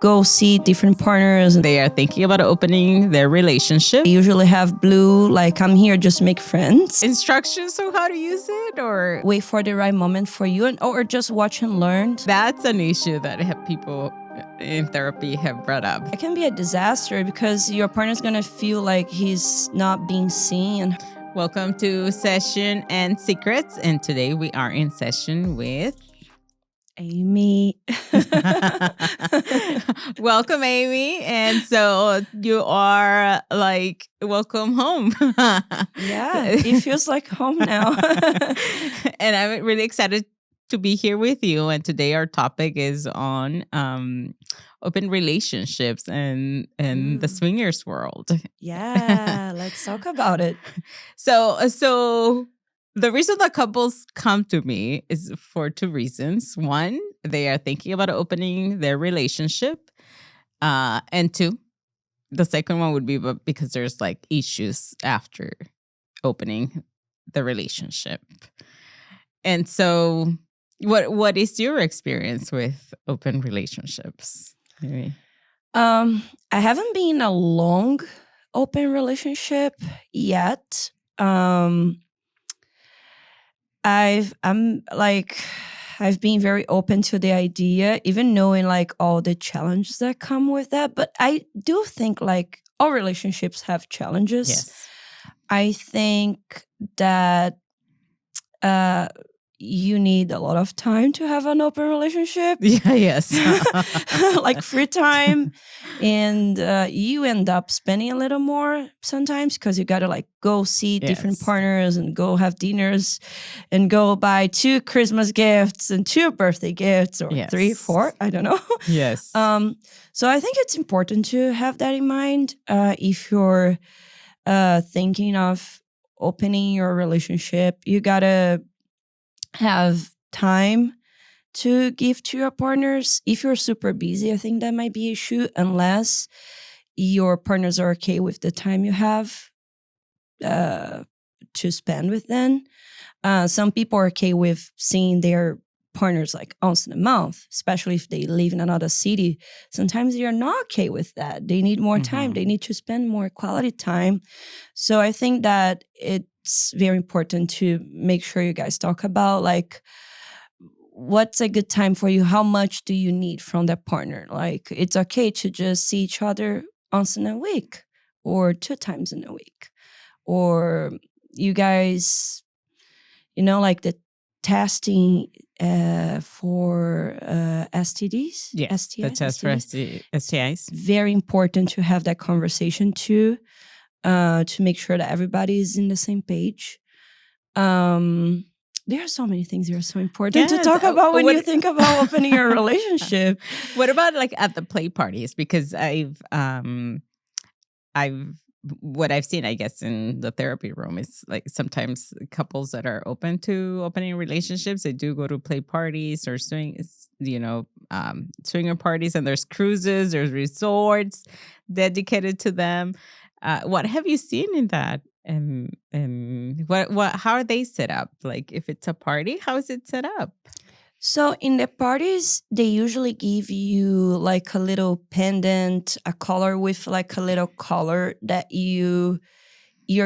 go see different partners. They are thinking about opening their relationship. They usually have blue, like, I'm here just make friends. Instructions on how to use it, or Wait for the right moment for you, or just watch and learn. that's an issue that people in therapy have brought up. It can be a disaster because your partner's gonna feel like he's not being seen. Welcome to Session and Secrets, and today we are in session with Amy. Welcome, Amy. And so you are like, welcome home. Yeah, it feels like home now. And I'm really excited to be here with you. And today our topic is on open relationships and the swingers world. Yeah, let's talk about it. So the reason that couples come to me is for two reasons. One, they are thinking about opening their relationship. And two, the second one would be because there's like issues after opening the relationship. And so what is your experience with open relationships? Maybe. I haven't been in a long open relationship yet. I've been very open to the idea, even knowing like all the challenges that come with that. But I do think like all relationships have challenges. Yes. I think that you need a lot of time to have an open relationship. Yeah, yes. Like free time. And you end up spending a little more sometimes because you got to like go see different partners and go have dinners and go buy 2 Christmas gifts and 2 birthday gifts or 3, 4, I don't know. Yes. So I think it's important to have that in mind if you're thinking of opening your relationship. You got to have time to give to your partners. If you're super busy, I think that might be an issue unless your partners are okay with the time you have to spend with them. Some people are okay with seeing their partners like once in a month, especially if they live in another city. Sometimes they're not okay with that. They need more time. They need to spend more quality time. So I think that it's very important to make sure you guys talk about like, what's a good time for you? How much do you need from that partner? Like, it's okay to just see each other once in a week or 2 times in a week. Or you guys, like the testing for STDs. Yes, STIs, the test for STIs. Very important to have that conversation too, to make sure that everybody is in the same page. There are so many things that are so important to talk about when you think about opening your relationship. What about like at the play parties? Because what I've seen, I guess, in the therapy room is like sometimes couples that are open to opening relationships, they do go to play parties or swinger parties, and there's cruises, there's resorts dedicated to them. What have you seen in that? How are they set up? Like if it's a party, how is it set up? So in the parties, they usually give you like a little pendant, a collar with like a little collar that you're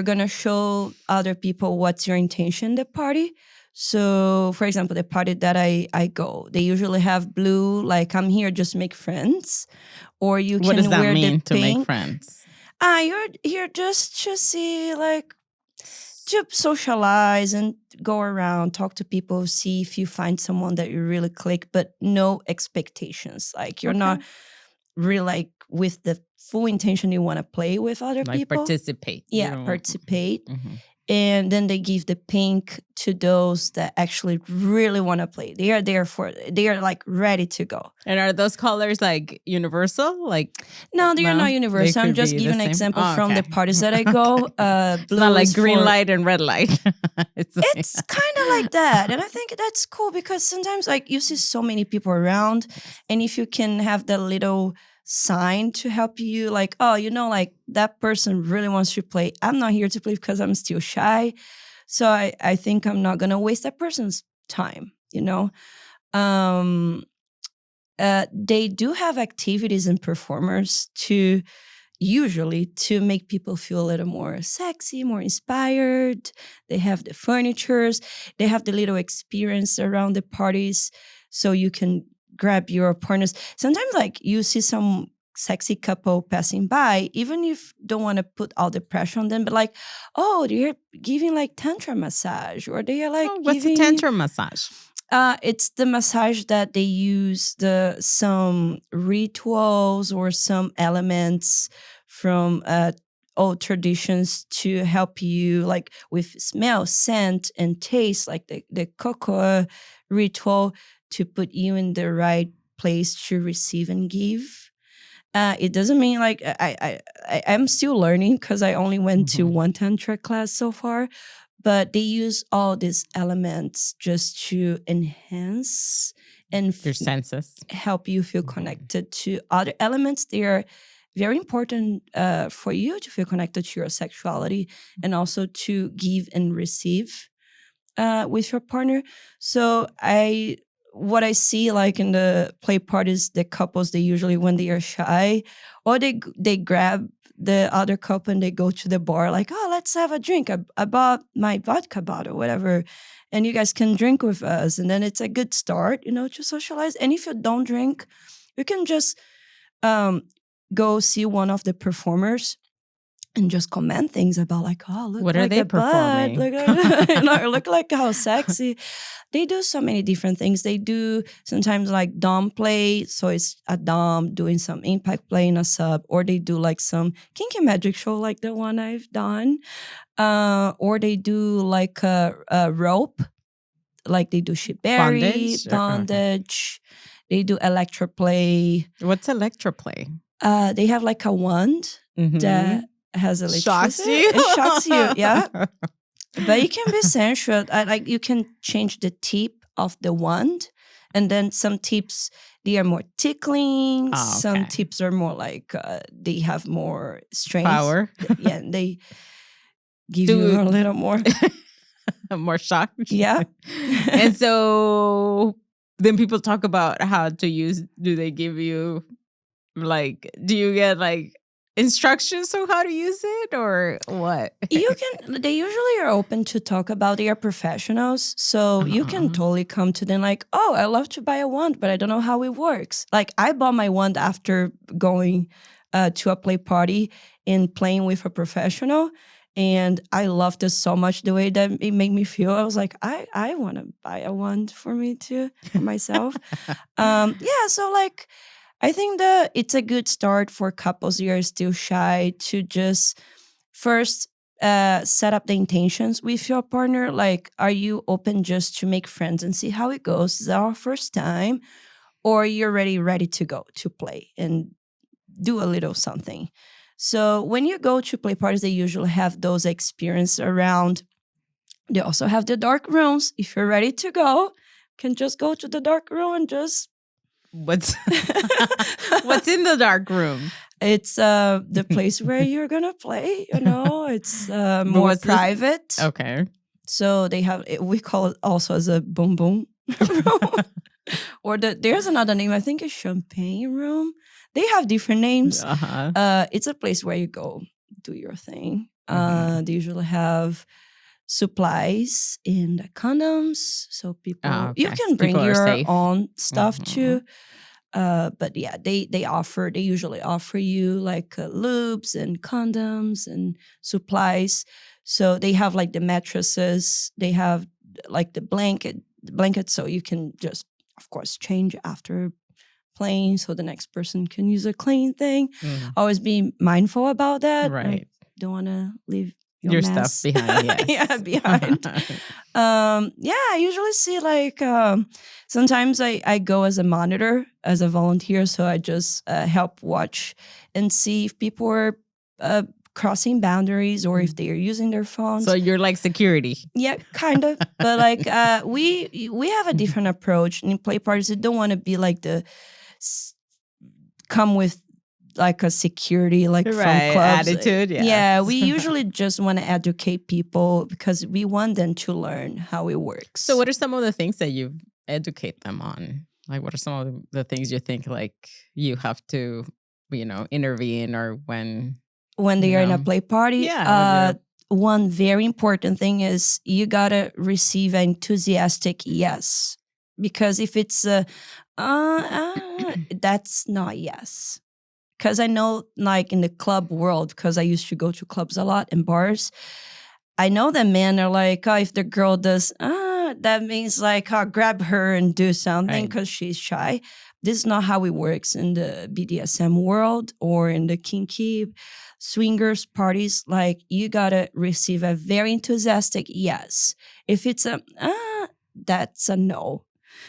gonna show other people what's your intention in the party. So for example, the party that I go, they usually have blue, like I'm here just make friends. Or you what can does that wear mean the to pink. make friends? You're here just to see like to socialize and go around, talk to people, see if you find someone that you really click, but no expectations. Like you're not really like with the full intention you want to play with other people. Participate. Yeah, participate. Mm-hmm. And then they give the pink to those that actually really want to play. They are like ready to go. And are those colors like universal? Like no, they are not universal. I'm just giving an example from the parties that I go. Blue it's not like green light and red light. It's kind of like that. And I think that's cool because sometimes like you see so many people around, and if you can have the little sign to help you like, oh, like that person really wants to play. I'm not here to play because I'm still shy. So I think I'm not going to waste that person's time, they do have activities and performers to usually to make people feel a little more sexy, more inspired. They have the furnitures, they have the little experience around the parties, so you can grab your partners. Sometimes like you see some sexy couple passing by, even if you don't want to put all the pressure on them, but like, oh, they're giving like tantra massage, or they are like What's giving a tantra massage? it's the massage that they use some rituals or some elements from old traditions to help you, like with smell, scent, and taste, like the cocoa ritual to put you in the right place to receive and give. It doesn't mean like I'm still learning because I only went to one tantra class so far, but they use all these elements just to enhance and Your senses. help you feel connected to other elements. They are very important for you to feel connected to your sexuality and also to give and receive with your partner. So what I see like in the play parties, the couples, they usually, when they are shy, or they grab the other couple and they go to the bar like, oh, let's have a drink. I bought my vodka bottle, whatever, and you guys can drink with us. And then it's a good start, to socialize. And if you don't drink, you can just go see one of the performers and just comment things about like, oh, look, what like are they the butt, performing? look like how sexy. They do so many different things. They do sometimes like Domme play, so it's a Dom doing some impact play in a sub, or they do like some kinky magic show like the one I've done, or they do like a rope, like they do shibari, bondage. They do electroplay. What's electroplay? They have like a wand that has electricity. It shocks you, yeah. But you can be sensual. Like you can change the tip of the wand, and then some tips they are more tickling. Some tips are more like they have more strength, power. Yeah, and they give you a little more, more shock. Yeah. And so then people talk about how to use. Do they give you like? Do you get like instructions on how to use it or what? They usually are open to talk about. They are professionals, so you can totally come to them like, oh, I love to buy a wand, but I don't know how it works. Like I bought my wand after going to a play party and playing with a professional, and I loved it so much, the way that it made me feel. I was like, I want to buy a wand for me too, for myself. Yeah, so like I think that it's a good start for couples who are still shy to just first set up the intentions with your partner. Like, are you open just to make friends and see how it goes? Is that our first time? Or you're already ready to go to play and do a little something? So when you go to play parties, they usually have those experiences around. They also have the dark rooms. If you're ready to go, you can just go to the dark room and just... What's in the dark room? It's the place where you're gonna play. It's more private. This? Okay. So they have, we call it also as a boom boom room, or there's another name. I think it's champagne room. They have different names. It's a place where you go do your thing. They usually have supplies and condoms, so people you can bring your own stuff too. But yeah, they usually offer you like lubes and condoms and supplies. So they have like the mattresses, they have like the blanket, so you can just, of course, change after playing, so the next person can use a clean thing. Always be mindful about that. Right. Like, don't want to leave your mess stuff behind. Yes. Yeah, behind. I usually see like sometimes I go as a monitor, as a volunteer, so I just help watch and see if people are crossing boundaries or if they are using their phones. So you're like security. Yeah, kind of. But like we have a different approach in play parties. You don't want to be like come with like a security, like from clubs. Attitude. Yeah, we usually just want to educate people because we want them to learn how it works. So what are some of the things that you educate them on? Like, what are some of the things you think like you have to, intervene, or when you they are in a know, play party. yeah, when they're One very important thing is you gotta receive an enthusiastic yes, because if it's that's not yes. Because I know, like in the club world, because I used to go to clubs a lot and bars, I know that men are like, oh, if the girl does, that means like, oh, grab her and do something right. because she's shy. This is not how it works in the BDSM world or in the kinky swingers parties. Like, you gotta receive a very enthusiastic yes. If it's a, that's a no.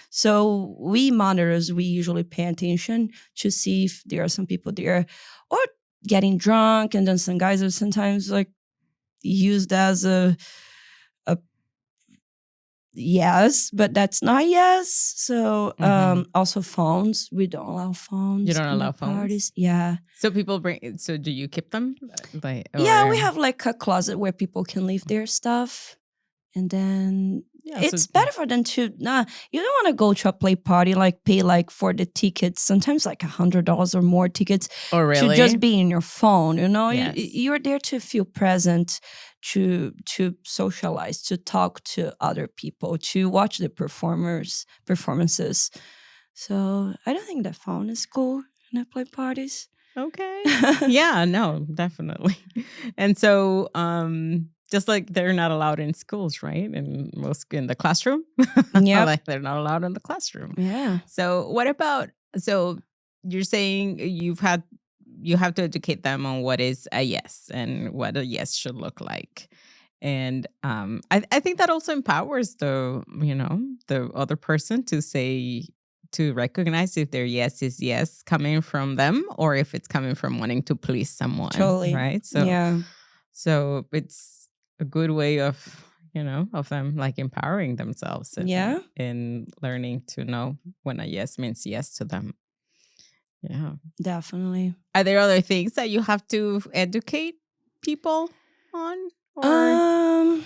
So we monitors, we usually pay attention to see if there are some people there or getting drunk, and then some guys are sometimes like used as a yes, but that's not yes. So also phones, we don't allow You phones don't in the allow phones? parties. Yeah. So people bring. So do you keep them? Like, Yeah, we or have like a closet where people can leave their stuff. And then yeah. So it's better for them to you don't want to go to a play party, like pay like for the tickets, sometimes like $100 or more tickets oh, to really? just be in your phone. Yes. You're there to feel present, to socialize, to talk to other people, to watch the performances. So I don't think the phone is cool in the play parties. Okay. Yeah, no, definitely. And so, just like they're not allowed in schools, right? In the classroom, Yep. like they're not allowed in the classroom. Yeah. So, what about? So, you're saying you have to educate them on what is a yes and what a yes should look like. And I think that also empowers the other person to recognize if their yes is yes coming from them or if it's coming from wanting to please someone, Totally. right? Yeah. So it's a good way of them like empowering themselves Yeah. and learning to know when a yes means yes to them. Yeah. Definitely. Are there other things that you have to educate people on, or Um,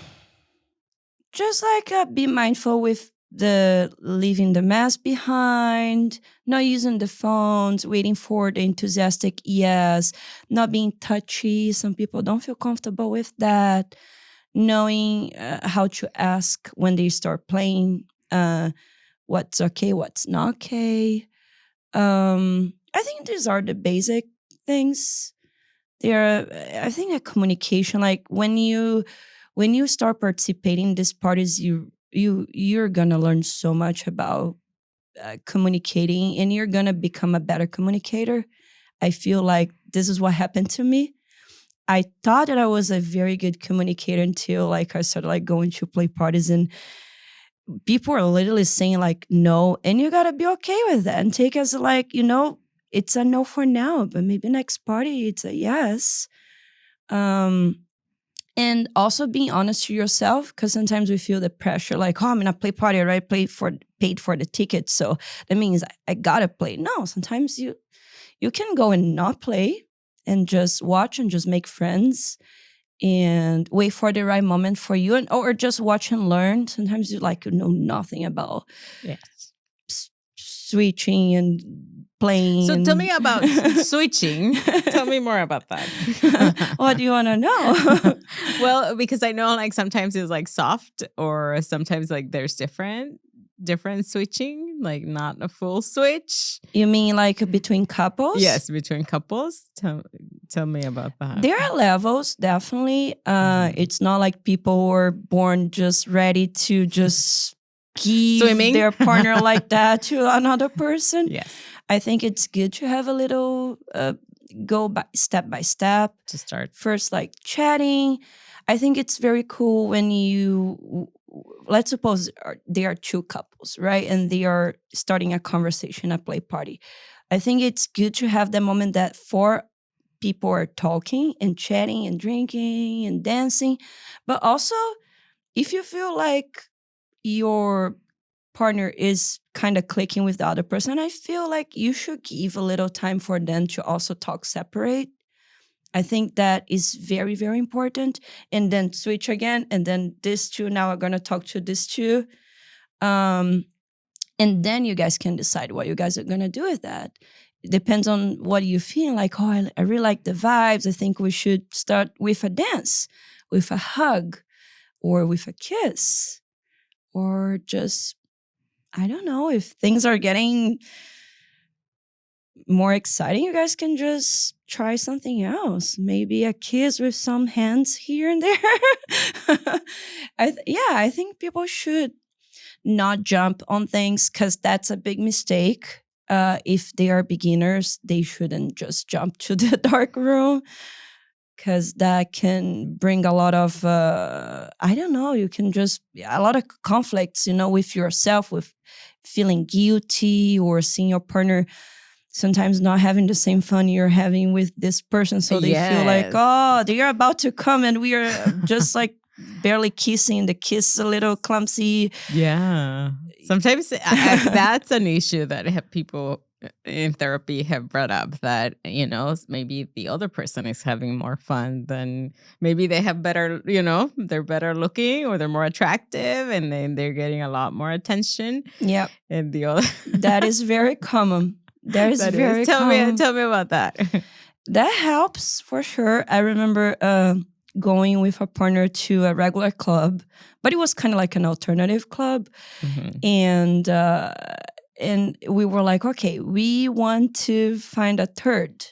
just like be mindful with the leaving the mess behind, not using the phones, waiting for the enthusiastic yes, not being touchy. Some people don't feel comfortable with that. Knowing how to ask when they start playing, what's okay, what's not okay. I think these are the basic things. There, I think a communication, like when you start participating in these parties, you're gonna learn so much about communicating, and you're gonna become a better communicator. I feel like this is what happened to me. I thought that I was a very good communicator until like I started like going to play parties, and people are literally saying like no, and you gotta be okay with that and take as like, it's a no for now, but maybe next party it's a yes. um and also being honest to yourself, because sometimes we feel the pressure like, oh, I'm gonna play party, right? Paid for the ticket, so that means I gotta play. No, sometimes you can go and not play and just watch and just make friends and wait for the right moment for you, and or just watch and learn. Sometimes you like know nothing about yes. switching and playing. So tell me and about switching. Tell me more about that. What do you want to know? Well, because I know like sometimes it's like soft, or sometimes like there's different switching, like not a full switch. You mean like between couples? Yes, between couples. Tell me about that. There are levels, definitely. It's not like people were born just ready to just give Swimming? their partner like that to another person. Yes. I think it's good to have a little go by step To start. first, like chatting. I think it's very cool when let's suppose there are two couples, right? And they are starting a conversation at play party. I think it's good to have the moment that four people are talking and chatting and drinking and dancing. But also, if you feel like your partner is kind of clicking with the other person, I feel like you should give a little time for them to also talk separate. I think that is very, very important. And then switch again. And then these two now are going to talk to these two. Um, And then you guys can decide what you guys are going to do with that. It depends on what you feel like. Oh, I really like the vibes. I think we should start with a dance, with a hug, or with a kiss, or just, I don't know, if things are getting more exciting, you guys can just try something else. Maybe a kiss with some hands here and there. I think people should not jump on things, because that's a big mistake. If they are beginners, they shouldn't just jump to the dark room, because that can bring a lot of I don't know, you can just a lot of conflicts, with yourself, with feeling guilty, or seeing your partner sometimes not having the same fun you're having with this person, so they feel like, Yes. oh, they are about to come and we are just like barely kissing, the kiss a little clumsy. Yeah. Sometimes that's an issue that people in therapy have brought up, that, maybe the other person is having more fun than, maybe they have better, they're better looking, or they're more attractive, and then they're getting a lot more attention. Yeah, And the other that is very common. That is very common. Tell me about that. That helps for sure. I remember going with a partner to a regular club, but it was kind of like an alternative club. Mhm. And we were like, okay, we want to find a third,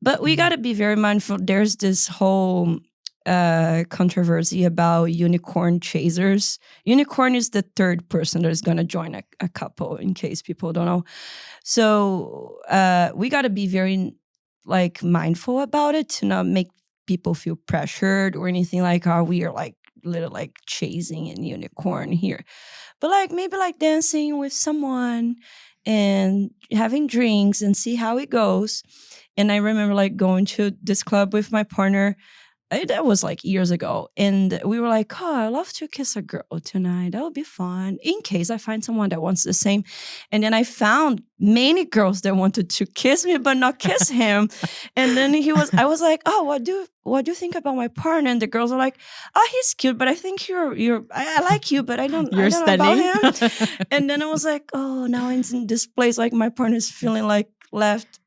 but we got to be very mindful. There's this whole controversy about unicorn chasers. Unicorn is the third person that is going to join a couple, in case people don't know. So we got to be very mindful about it, to not make people feel pressured or anything like, oh, we are literally chasing a unicorn here. But maybe dancing with someone and having drinks and see how it goes. And I remember going to this club with my partner. That was years ago. And we were like, oh, I love to kiss a girl tonight. That would be fun, in case I find someone that wants the same. And then I found many girls that wanted to kiss me, but not kiss him. And then I was like, oh, what do you think about my partner? And the girls are like, oh, he's cute, but I think I like you, but I don't know about him. And then I was like, oh, now it's in this place, my partner's feeling left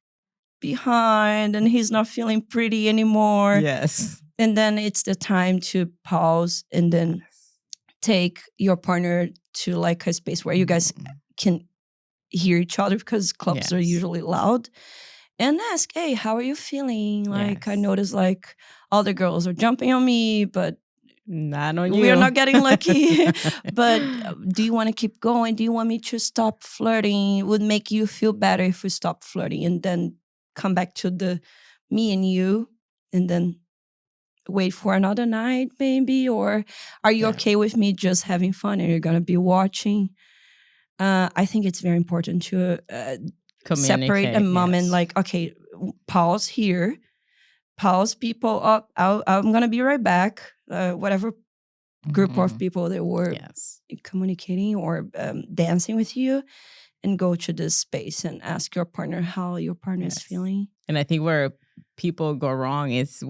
behind, and he's not feeling pretty anymore. Yes. And then it's the time to pause and then take your partner to a space where you guys can hear each other, because clubs are usually loud, and ask, hey, how are you feeling? I noticed all the girls are jumping on me, but not on you. We are not getting lucky. But do you want to keep going? Do you want me to stop flirting? It would make you feel better if we stop flirting, and then come back to the me and you, and then wait for another night, maybe? Or are you okay with me just having fun and you're going to be watching? I think it's very important to separate a moment, okay, pause here, pause people up. I'm going to be right back. Whatever group of people that were communicating or dancing with you, and go to this space and ask your partner how your partner is feeling. And I think where people go wrong is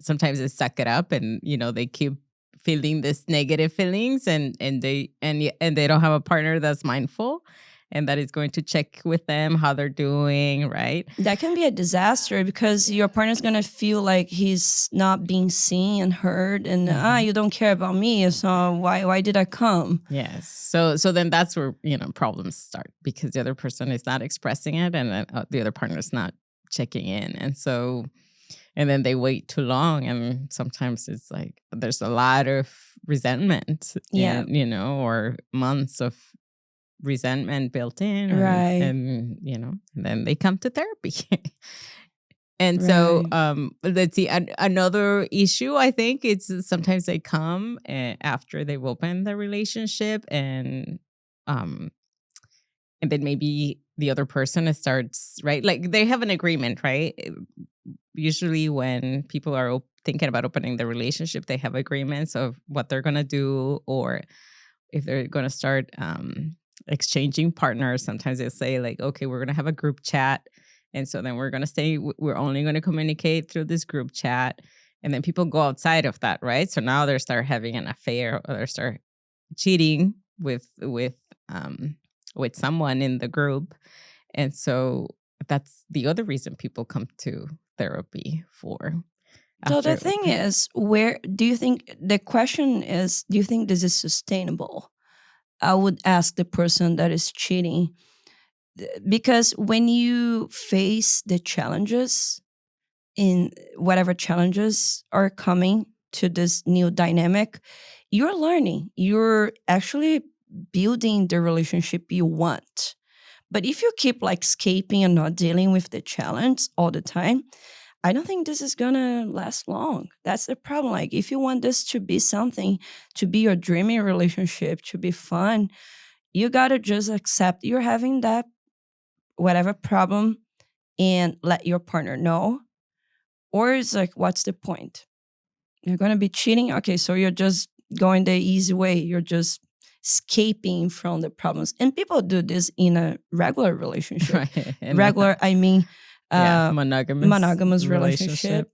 sometimes they suck it up, and they keep feeling this negative feelings, and they don't have a partner that's mindful and that is going to check with them how they're doing, right? That can be a disaster, because your partner's going to feel like he's not being seen and heard, and you don't care about me, so why did I come? Yes. So then that's where problems start, because the other person is not expressing it, and the other partner is not checking in, and then they wait too long, and sometimes it's there's a lot of resentment, or months of resentment built in, right? And then they come to therapy. And so let's see, another issue, I think, it's sometimes they come after they've opened the relationship, and then maybe the other person starts, right? They have an agreement, right? Usually when people are thinking about opening the relationship, they have agreements of what they're going to do, or if they're going to start exchanging partners. Sometimes they say okay, we're going to have a group chat. And so then we're going to say we're only going to communicate through this group chat. And then people go outside of that, right? So now they start having an affair, or they start cheating with with someone in the group. And so that's the other reason people come to therapy for. So the After thing is, where do you think the question is, do you think this is sustainable? I would ask the person that is cheating. Because when you face the challenges, in whatever challenges are coming to this new dynamic, you're learning. You're actually building the relationship you want. But if you keep like escaping and not dealing with the challenge all the time, I don't think this is gonna last long. That's the problem. Like, if you want this to be something, to be your dreaming relationship, to be fun, you gotta just accept you're having that whatever problem and let your partner know. Or it's like, what's the point? You're gonna be cheating? Okay, so you're just going the easy way. You're just escaping from the problems. And people do this in a regular relationship. right, and Regular, I mean, monogamous relationship.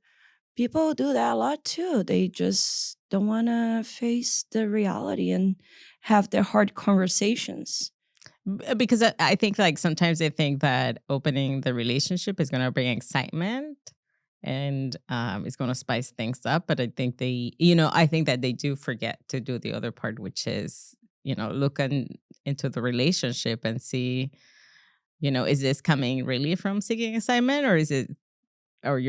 People do that a lot too. They just don't want to face the reality and have their hard conversations. Because I think like sometimes they think that opening the relationship is going to bring excitement and it's going to spice things up. But I think I think that they do forget to do the other part, which is, looking into the relationship and see, is this coming really from seeking excitement, or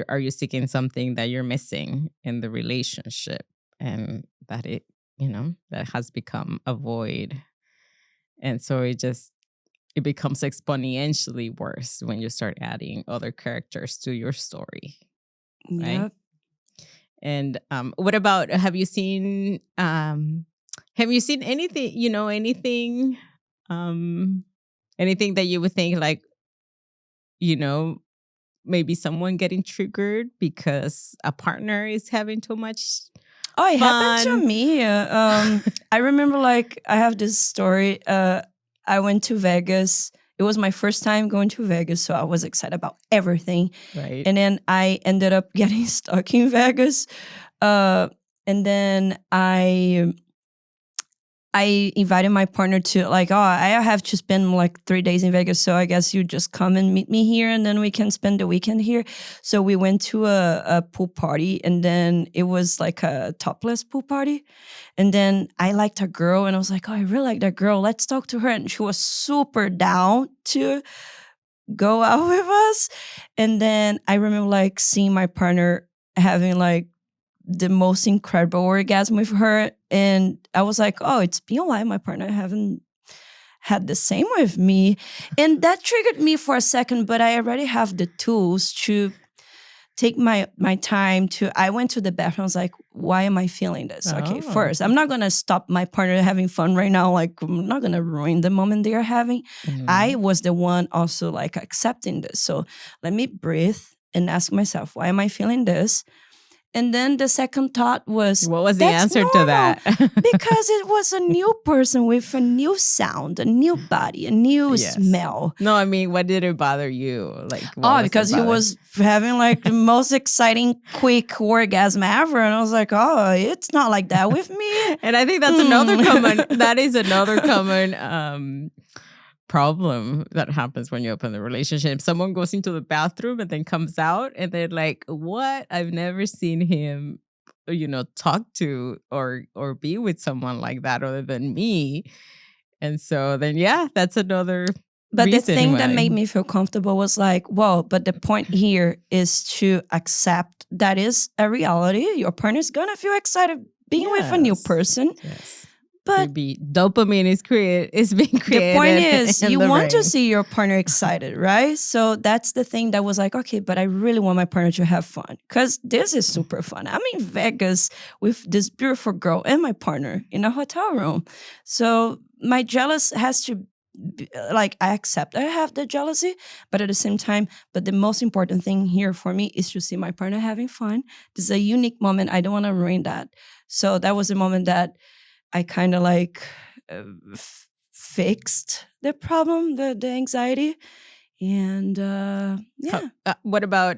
are you seeking something that you're missing in the relationship, and that that has become a void. And so it becomes exponentially worse when you start adding other characters to your story, right? Yep. And what about, have you seen anything, anything that you would think like, maybe someone getting triggered because a partner is having too much Oh, it happened fun? to me. I remember, like, I have this story. I went to Vegas. It was my first time going to Vegas, so I was excited about everything. Right. And then I ended up getting stuck in Vegas. And then I invited my partner to, like, oh, I have to spend like 3 days in Vegas, so I guess you just come and meet me here, and then we can spend the weekend here. So we went to a pool party, and then it was like a topless pool party. And then I liked a girl, and I was like, oh, I really like that girl. Let's talk to her. And she was super down to go out with us. And then I remember like seeing my partner having like the most incredible orgasm with her. And I was like, oh, it's been a while. My partner haven't had the same with me. And that triggered me for a second, but I already have the tools to take my time to, I went to the bathroom. I was like, why am I feeling this? Okay, first, I'm not going to stop my partner having fun right now. Like, I'm not going to ruin the moment they're having. Mhm. I was the one also like accepting this. So let me breathe and ask myself, why am I feeling this? And then the second thought was, What was the that's answer to normal, that? because it was a new person with a new sound, a new body, a new Yes. smell. No, I mean, what did it bother you? Like, what Oh, was it because he bother- was having like the most exciting, quick orgasm ever. And I was like, oh, it's not like that with me. And I think that's that is another common problem that happens when you open the relationship. Someone goes into the bathroom and then comes out and they're like, what? I've never seen him, talk to or be with someone like that other than me. And so then, yeah, that's another But the reason thing that why. made me feel comfortable was like, well, but the point here is to accept that is a reality. Your partner's gonna feel excited being with a new Yes. person. Yes. But Maybe dopamine is being created. the point is, in you the want to brain. see your partner excited, right? So that's the thing that was like, okay, but I really want my partner to have fun, because this is super fun. I'm in Vegas with this beautiful girl and my partner in a hotel room. So my jealous has to be, like, I accept I have the jealousy, but at the same time, but the most important thing here for me is to see my partner having fun. This is a unique moment. I don't want to ruin that. So that was the moment that I kind of like fixed the problem, the anxiety. And yeah. What about,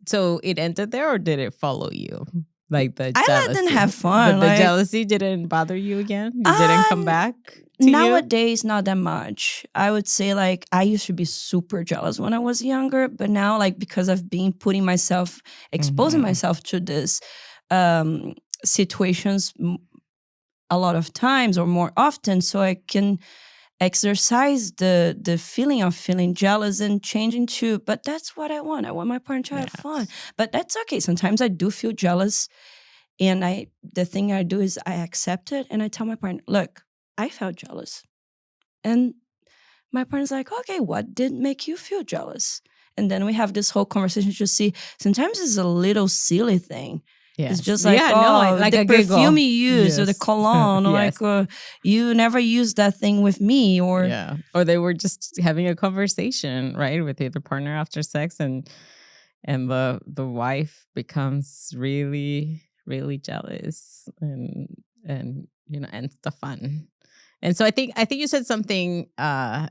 so it ended there, or did it follow you? Like the I jealousy? let them have fun. But the like, jealousy didn't bother you again? You didn't come back? to you? Nowadays, not that much. I would say like I used to be super jealous when I was younger, but now like because I've been exposing Mhm. myself to this situations a lot of times or more often, so I can exercise the feeling of feeling jealous and changing to, but that's what I want. I want my partner to have fun. Yes. But that's okay. Sometimes I do feel jealous, and the thing I do is I accept it and I tell my partner, look, I felt jealous. And my partner's like, okay, what did make you feel jealous? And then we have this whole conversation to see sometimes it's a little silly thing. It's Yes. just like, Yeah, no, oh, like the a perfume giggle. you use or the Yes. cologne, or like, Yes. you never used that thing with me, or Yeah. Or they were just having a conversation, right, with the other partner after sex, and the wife becomes really, really jealous, and ends the fun. And so I think you said something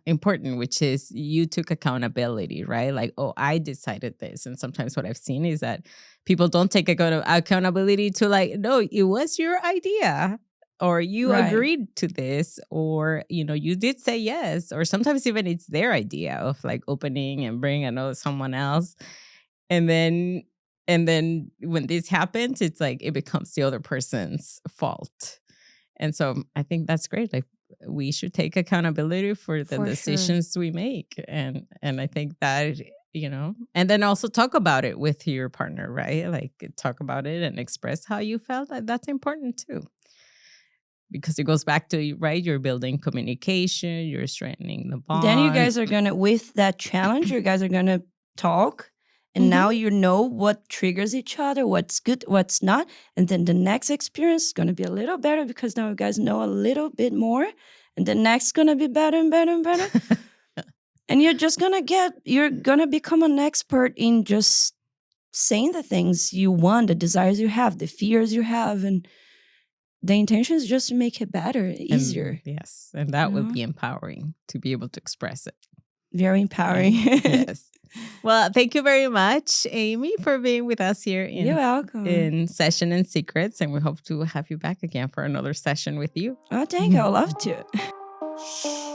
important, which is you took accountability, right? Like, oh, I decided this. And sometimes what I've seen is that people don't take accountability to, like, no, it was your idea, or you right. agreed to this, or you did say yes, or sometimes even it's their idea of like opening and bringing another someone else, and then when this happens, it's like it becomes the other person's fault. And so I think that's great. Like, we should take accountability for the For sure. decisions we make. And I think that, and then also talk about it with your partner, right? Like, talk about it and express how you felt. That's important too. Because it goes back to, right, you're building communication, you're strengthening the Then you bond. guys are gonna, with that challenge, you guys are gonna talk. And Mhm. now you know what triggers each other, what's good, what's not. And then the next experience is gonna be a little better because now you guys know a little bit more. And the next gonna be better and better and better. And you're gonna become an expert in just saying the things you want, the desires you have, the fears you have. And the intention is just to make it better, And easier. yes, and that would You know? be empowering to be able to express it. Very empowering. Yes. Well, thank you very much, Amy, for being with us here You're welcome. in Session and Secrets, and we hope to have you back again for another session with you. Oh, thank you. I would love to.